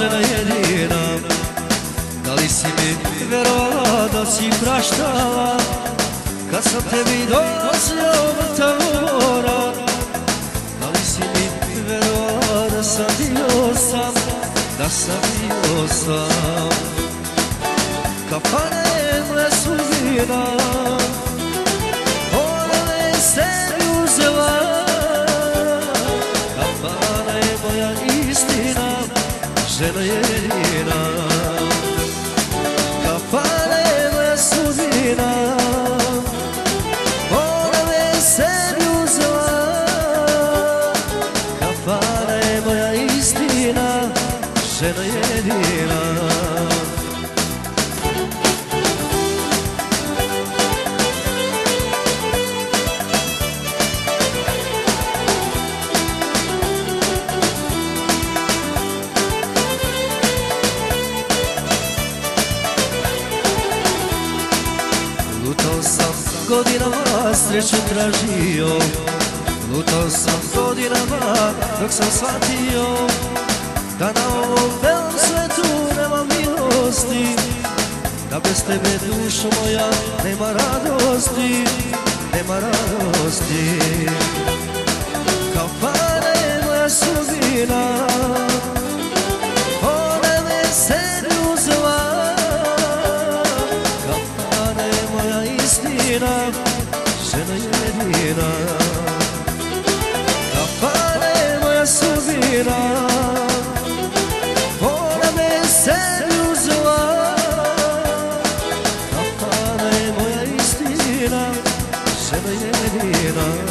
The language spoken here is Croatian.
žena jedina. Da li si mi verovala da si praštala kad sam tebi dolazio mrtav mora? Da li si mi verovala da sam bio sam, da sam bio sam? Kafana je moja sudbina, ona me sebi uzela. Kafana je moja istina, žena jedina. Kafana je moja sudbina, ona me sebi uzela. Kafana je moja istina, žena jedina. Lutao sam godinama, sreću tražio. Lutao sam godinama, dok sam shvatio da na ovom belom svetu nema milosti, da bez tebe dušo moja nema radosti, nema radosti. Kafana je moja sudbina, ona me sebi uzela. Kafana je moja istina, žena jedina. Kafana je moja sudbina, ona me sebi uzela. Kafana je moja istina, žena jedina.